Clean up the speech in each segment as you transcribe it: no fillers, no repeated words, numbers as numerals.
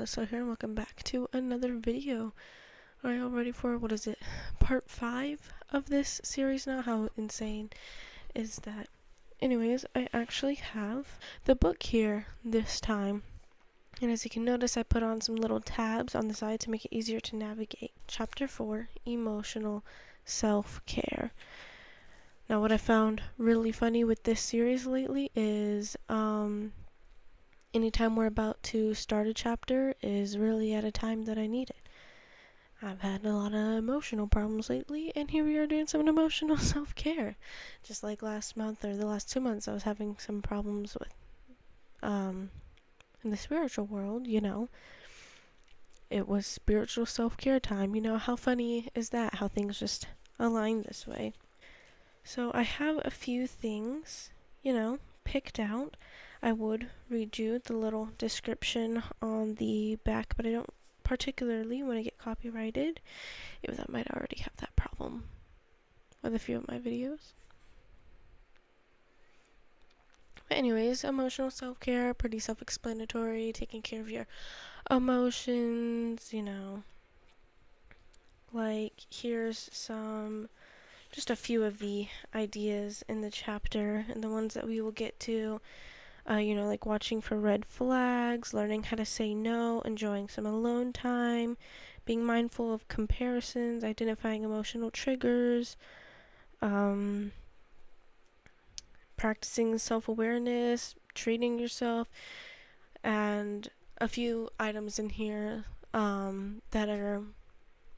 So here and welcome back to another video. Are you all ready for, what is it, part 5 of this series now? How insane is that? Anyways, I actually have the book here this time. And as you can notice, I put on some little tabs on the side to make it easier to navigate. Chapter 4, Emotional Self-Care. Now what I found really funny with this series lately is, anytime we're about to start a chapter is really at a time that I need it. I've had a lot of emotional problems lately, and here we are doing some emotional self-care. Just like last month or the last 2 months, I was having some problems with, in the spiritual world, It was spiritual self-care time. How funny is that? How things just align this way. So I have a few things, picked out. I would read you the little description on the back, but I don't particularly want to get copyrighted, even though I might already have that problem with a few of my videos. But anyways, emotional self-care, pretty self-explanatory, taking care of your emotions, like here's just a few of the ideas in the chapter and the ones that we will get to. Like watching for red flags, learning how to say no, enjoying some alone time, being mindful of comparisons, identifying emotional triggers, practicing self-awareness, treating yourself, and a few items in here that are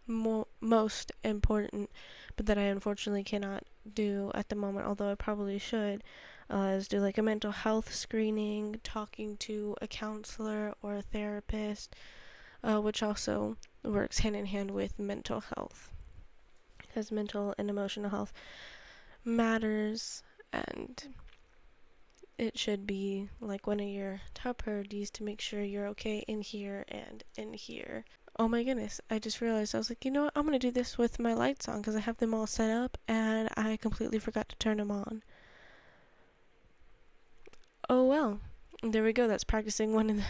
most important, but that I unfortunately cannot do at the moment, although I probably should. Is do like a mental health screening, talking to a counselor or a therapist, which also works hand in hand with mental health, because mental and emotional health matters, and it should be like one of your top priorities to make sure you're okay in here and in here. Oh my goodness, I just realized, I was like, you know what, I'm gonna do this with my lights on because I have them all set up and I completely forgot to turn them on. Oh well, there we go. That's practicing one of the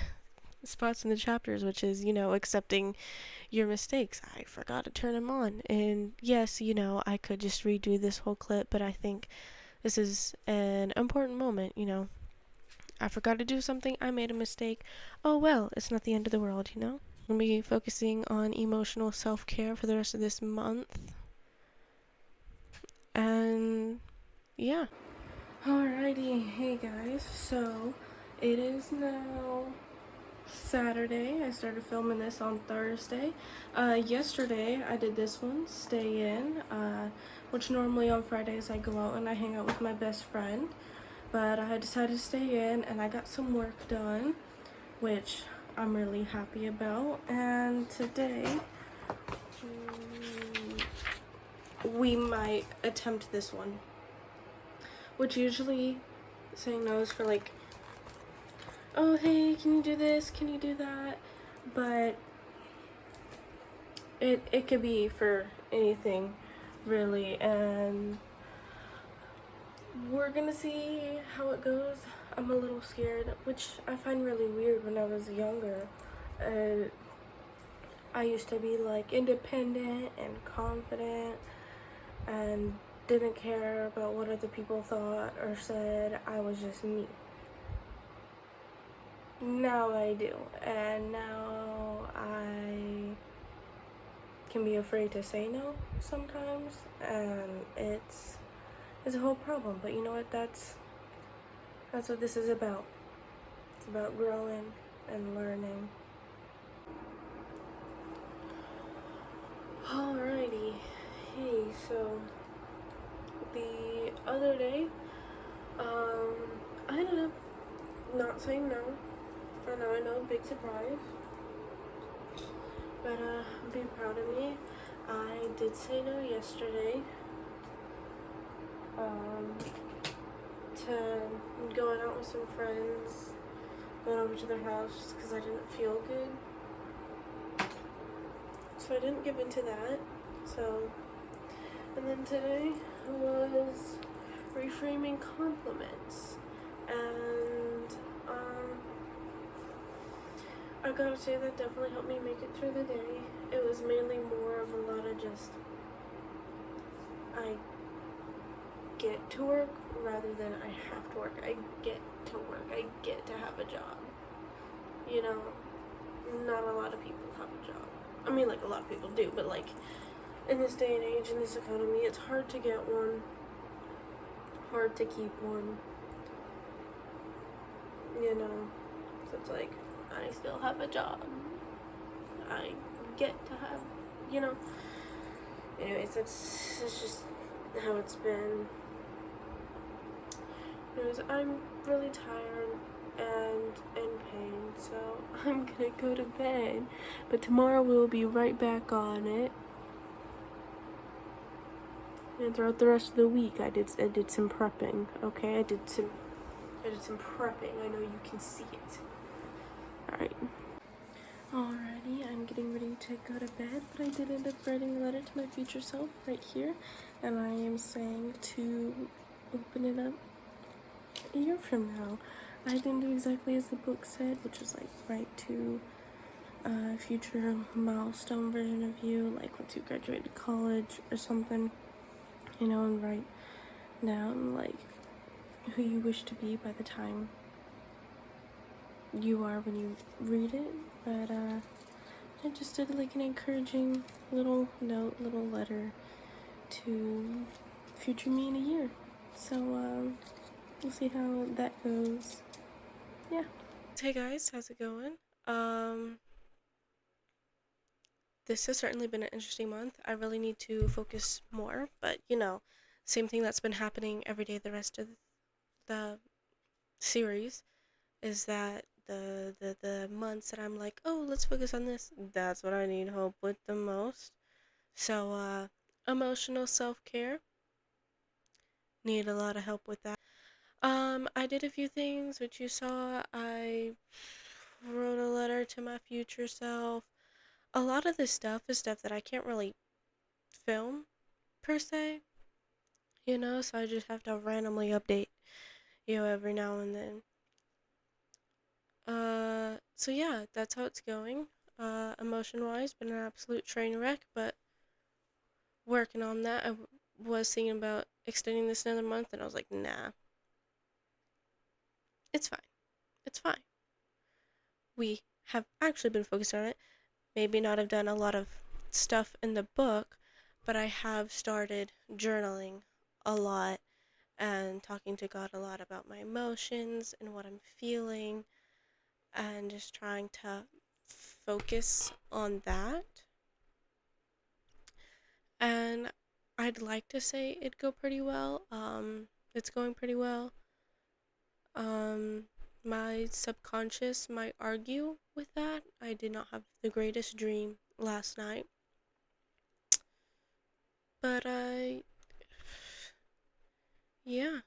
spots in the chapters, which is, accepting your mistakes. I forgot to turn them on. And yes, I could just redo this whole clip, but I think this is an important moment, I forgot to do something, I made a mistake. Oh well, it's not the end of the world, I'm gonna be focusing on emotional self-care for the rest of this month. And yeah. Alrighty, hey guys, so it is now Saturday. I started filming this on Thursday. Yesterday I did this one, Stay In, which normally on Fridays I go out and I hang out with my best friend, but I decided to stay in and I got some work done, which I'm really happy about. And today we might attempt this one, which usually saying no is for like, oh hey, can you do this, can you do that, but it could be for anything really, and we're gonna see how it goes. I'm a little scared, which I find really weird. When I was younger, I used to be like independent and confident and didn't care about what other people thought or said. I was just me. Now I do, and now I can be afraid to say no sometimes, and it's a whole problem. But you know what, that's what this is about. It's about growing and learning. Alrighty, hey, so the other day, I ended up not saying no. I know, big surprise, but be proud of me. I did say no yesterday to going out with some friends, going over to their house because I didn't feel good. So I didn't give in to that. And then today was reframing compliments. And I gotta say that definitely helped me make it through the day. It was mainly more of a lot of just I get to work rather than I have to work. I get to work. I get to have a job. You know, not a lot of people have a job. I mean, like, a lot of people do, but like in this day and age, in this economy, it's hard to get one, hard to keep one, you know. So it's like, I still have a job. I get to have, you know. Anyways, it's just how it's been. Anyways, I'm really tired and in pain, so I'm gonna go to bed. But tomorrow we'll be right back on it. And throughout the rest of the week, I did some prepping. Okay, I did some prepping. I know you can see it. All right. Alrighty, I'm getting ready to go to bed, but I did end up writing a letter to my future self right here, and I am saying to open it up a year from now. I didn't do exactly as the book said, which was like write to a future milestone version of you, like once you graduated college or something, and write down like who you wish to be by the time you are when you read it. But I just did like an encouraging little note, little letter to future me in a year. So we'll see how that goes. Yeah. Hey guys, how's it going? Um, this has certainly been an interesting month. I really need to focus more, but same thing that's been happening every day the rest of the series is that the months that I'm like, oh, let's focus on this, that's what I need help with the most. So emotional self-care, need a lot of help with that. I did a few things which you saw. I wrote a letter to my future self. A lot of this stuff is stuff that I can't really film per se, so I just have to randomly update every now and then. So yeah, that's how it's going. Emotion wise, been an absolute train wreck, but working on that. I was thinking about extending this another month, and I was like, nah, it's fine. It's fine. We have actually been focused on it. Maybe not have done a lot of stuff in the book, but I have started journaling a lot and talking to God a lot about my emotions and what I'm feeling, and just trying to focus on that. And I'd like to say it'd go pretty well. It's going pretty well. My subconscious might argue with that. I did not have the greatest dream last night. But yeah.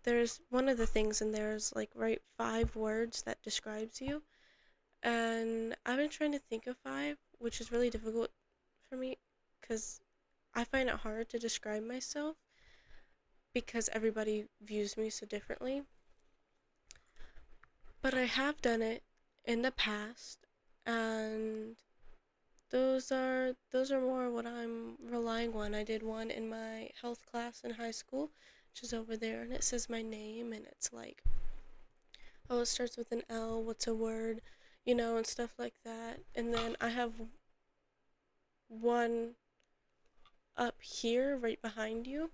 There's one of the things in there is like write 5 words that describes you. And I've been trying to think of 5, which is really difficult for me because I find it hard to describe myself because everybody views me so differently. But I have done it in the past, and those are more what I'm relying on. I did one in my health class in high school, which is over there, and it says my name, and it's like, oh, it starts with an L, what's a word, and stuff like that. And then I have one up here, right behind you,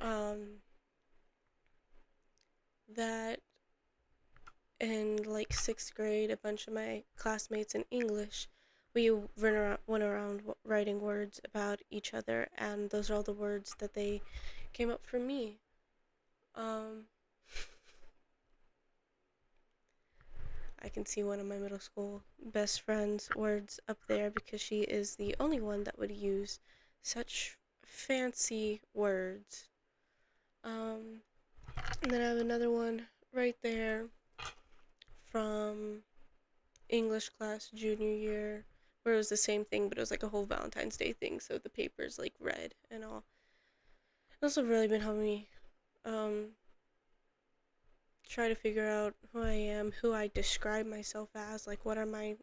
um, that in like 6th grade, a bunch of my classmates in English, we went around writing words about each other, and those are all the words that they came up for me. Um, I can see one of my middle school best friend's words up there because she is the only one that would use such fancy words. Um, and then I have another one right there from English class junior year, where it was the same thing, but it was like a whole Valentine's Day thing, so the paper's like red and all. Those have really been helping me. Um, try to figure out who I am, who I describe myself as, like what are my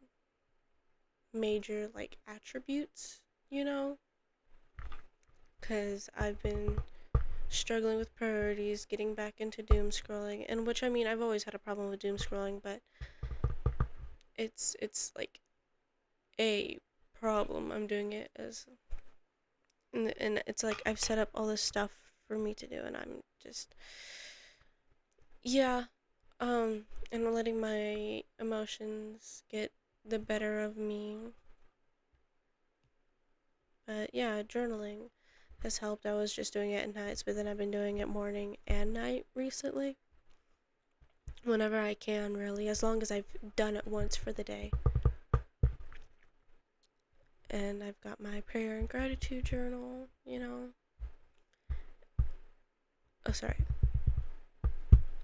major like attributes, you know? Cuz I've been struggling with priorities, getting back into doom scrolling, and which I mean, I've always had a problem with doom scrolling, but it's like a problem. I'm doing it as and it's like I've set up all this stuff for me to do, and I'm just yeah, and letting my emotions get the better of me. But yeah, journaling has helped. I was just doing it at nights, but then I've been doing it morning and night recently. Whenever I can, really, as long as I've done it once for the day. And I've got my prayer and gratitude journal, you know. Oh, sorry.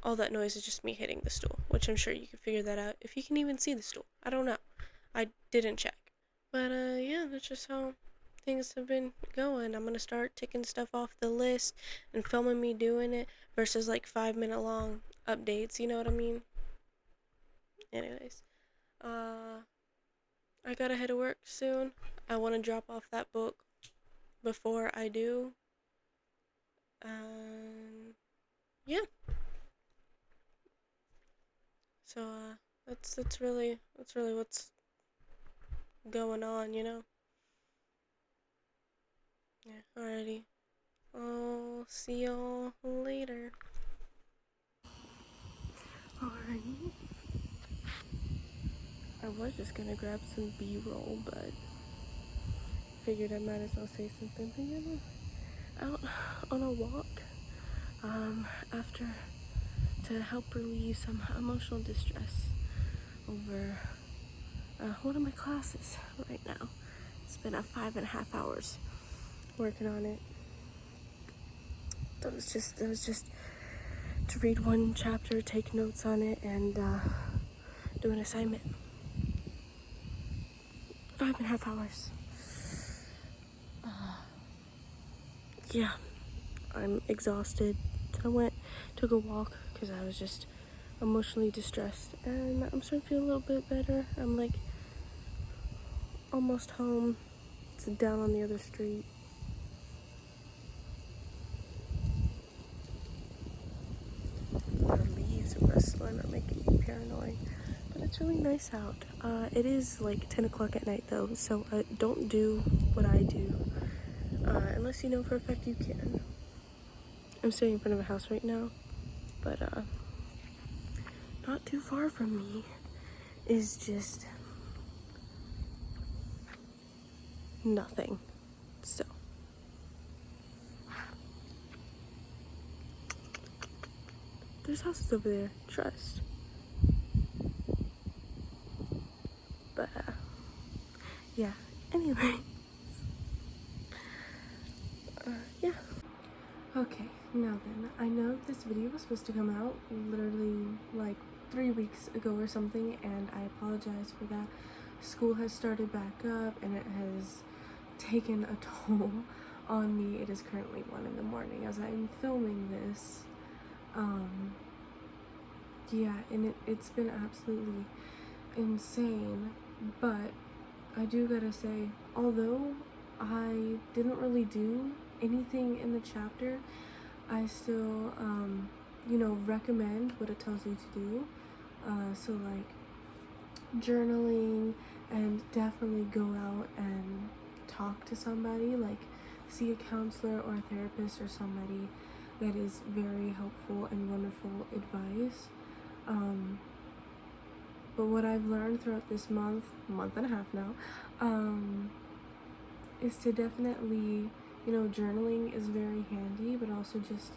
All that noise is just me hitting the stool, which I'm sure you can figure that out if you can even see the stool. I don't know. I didn't check. But yeah, that's just how things have been going. I'm gonna start ticking stuff off the list and filming me doing it versus like 5 minute long updates, you know what I mean? Anyways, I gotta head to work soon. I wanna drop off that book before I do. Yeah. So that's really what's going on, you know? Yeah, alrighty. I'll see y'all later. Alrighty. I was just gonna grab some B-roll, but figured I might as well say something. But yeah, out on a walk, after to help relieve some emotional distress over one of my classes right now. It's been 5.5 hours working on it. That was just to read one chapter, take notes on it, and do an assignment. 5.5 hours. Yeah, I'm exhausted. So took a walk because I was just emotionally distressed, and I'm starting to feel a little bit better. I'm like almost home. It's down on the other street. The leaves are rustling are making me paranoid, but it's really nice out. It is like 10 o'clock at night though, so don't do what I do unless you know for a fact you can. I'm sitting in front of a house right now, but not too far from me is just nothing. So there's houses over there, trust. But yeah, anyway. Yeah. Okay, now then, I know this video was supposed to come out literally like 3 weeks ago or something, and I apologize for that. School has started back up and it has taken a toll on me. It is currently 1 in the morning as I'm filming this. Yeah, and it's been absolutely insane, but I do gotta say, although I didn't really do anything in the chapter, I still, recommend what it tells you to do. So like journaling, and definitely go out and talk to somebody, like see a counselor or a therapist or somebody. That is very helpful and wonderful advice. But what I've learned throughout this month and a half now, is to definitely, journaling is very handy, but also just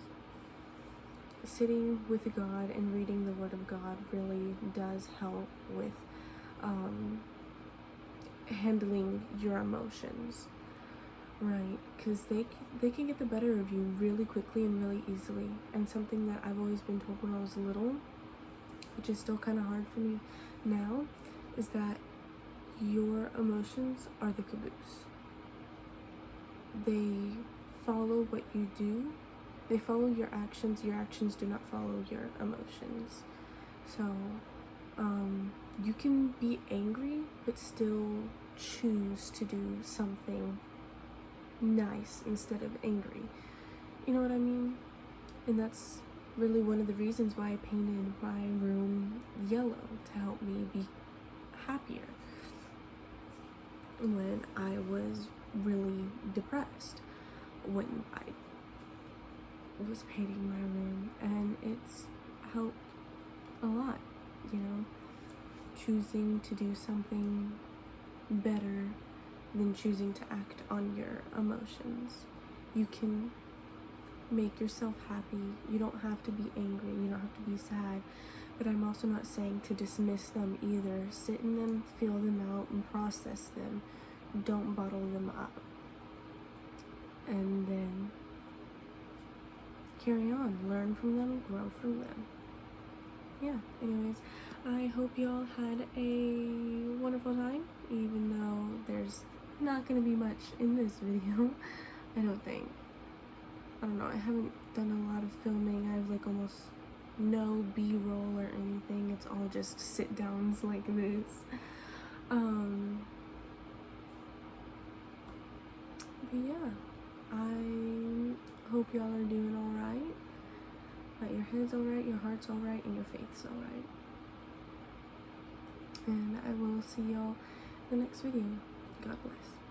sitting with God and reading the Word of God really does help with handling your emotions, right? Because they can get the better of you really quickly and really easily. And something that I've always been told when I was little, which is still kind of hard for me now, is that your emotions are the caboose. They follow what you do, They follow your actions do not follow your emotions. So you can be angry but still choose to do something nice instead of angry. You know what I mean? And that's really one of the reasons why I painted my room yellow, to help me be happier when I was really depressed, when I was painting my room, and it's helped a lot, you know, choosing to do something better than choosing to act on your emotions. You can make yourself happy. You don't have to be angry, you don't have to be sad, but I'm also not saying to dismiss them either. Sit in them, feel them out, and process them. Don't bottle them up. And then carry on, learn from them, grow from them. Yeah, anyways, I hope y'all had a wonderful time, even though there's not gonna be much in this video. I don't think. I don't know, I haven't done a lot of filming. I have like almost no b-roll or anything. It's all just sit downs like this. But yeah, I hope y'all are doing alright, that your head's alright, your heart's alright, and your faith's alright. And I will see y'all in the next video. God bless.